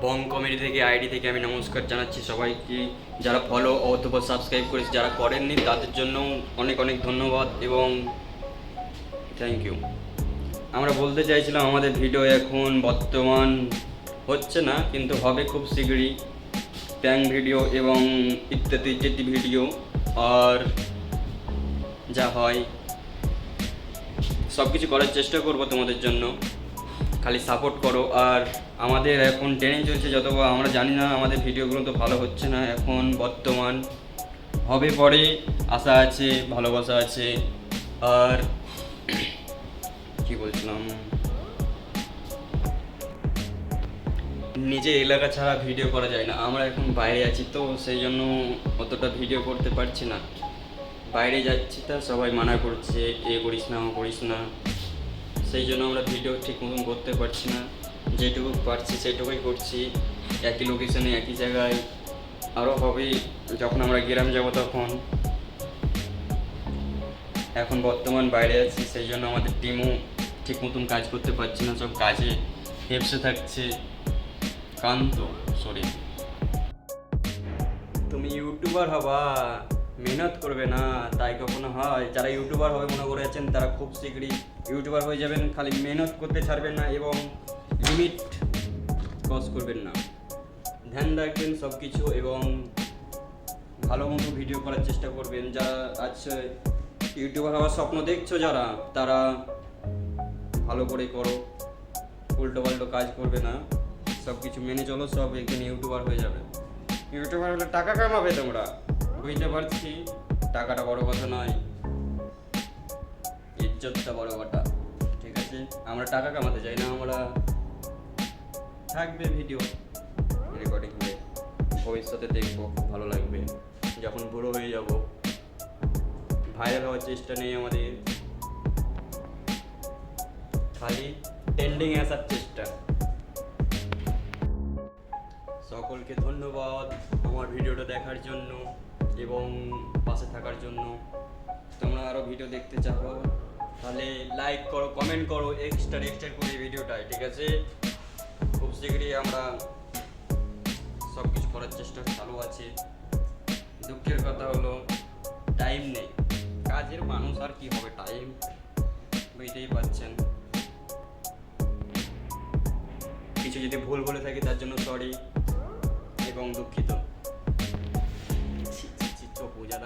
বং comedy থেকে ID থেকে আমি নমস্কার জানাচ্ছি সবাইকে, যারা ফলো অথবা সাবস্ক্রাইব করেছে, যারা করেননি তাদের জন্য অনেক অনেক ধন্যবাদ এবং থ্যাংক ইউ। আমরা বলতে চাইছিলাম আমাদের ভিডিও এখন বর্তমান হচ্ছে না, কিন্তু হবে খুব শীঘ্রই প্র্যাঙ্ক ভিডিও এবং ইত্যাদি ইত্যাদি ভিডিও। আর যা হয় সব কিছু করার চেষ্টা করব তোমাদের জন্য, খালি সাপোর্ট করো। আর আমাদের এখন ট্রেনিং চলছে, যতবার আমরা জানি না আমাদের ভিডিওগুলো তো ভালো হচ্ছে না এখন বর্তমান, হবে পরে আশা আছে, ভালোবাসা আছে। আর কি বলছিলাম, নিজের এলাকা ছাড়া ভিডিও করা যায় না। আমরা এখন বাইরে আছি তো সেই জন্য অতটা ভিডিও করতে পারছি না। বাইরে যাচ্ছি তা সবাই মানা করছে, এ করিস না ও করিস না, সেই জন্য আমরা ভিডিও ঠিক মতন করতে পারছি না। যেটুকু পারছি সেটুকুই করছি, একই লোকেশনে একই জায়গায়। আরও হবে যখন আমরা গ্রাম যাব তখন। এখন বর্তমান বাইরে আছি, সেই জন্য আমাদের টিমও ঠিক মতন কাজ করতে পারছি না, সব কাজে হেপসে থাকছে। কান্ত সরি, তুমি ইউটিউবার হবা, মেহনত করবে না তাই কখনো হয়? যারা ইউটিউবার হবে মনে করেছেন তারা খুব শীঘ্রই ইউটিউবার হয়ে যাবেন, খালি মেহনত করতে ছাড়বেন না এবং লিমিট ক্রস করবেন না। ধ্যান রাখবেন সব কিছু এবং ভালো মতো ভিডিও করার চেষ্টা করবেন। যারা আজকে ইউটিউবার হওয়ার স্বপ্ন দেখছো যারা, তারা ভালো করে করো, উল্টো পাল্টো কাজ করবে না, সব কিছু মেনে চলো, সব একদিন ইউটিউবার হয়ে যাবে। ইউটিউবার হলে টাকা কামাবে তোমরা, বুঝতে পারছি। টাকাটা বড় কথা নয়, ইজ্জতটা বড় কথা, ঠিক আছে? আমরা টাকা কামাতে চাই না, আমরা থাকবে ভিডিও রেকর্ডিং হয়ে ভবিষ্যতে দেখবো, খুব ভালো লাগবে। যখন বুড়ো হয়ে যাব, ভাইরাল হওয়ার চেষ্টা নেই আমাদের, খালি ট্রেন্ডিং আসার চেষ্টা। সকলকে ধন্যবাদ আমার ভিডিওটা দেখার জন্য এবং পাশে থাকার জন্য। তোমরা আরও ভিডিও দেখতে চাও তাহলে লাইক করো, কমেন্ট করো, এক্সট্রা করে ভিডিওটায়, ঠিক আছে? খুব শীঘ্রই আমরা সব কিছু করার চেষ্টা চালু আছে। দুঃখের কথা হলো টাইম নেই, কাজের মানুষ আর কি হবে, টাইম বুঝতেই পারছেন। কিছু যদি ভুল বলে থাকি তার জন্য সরি এবং দুঃখিত। চোখ বোঝা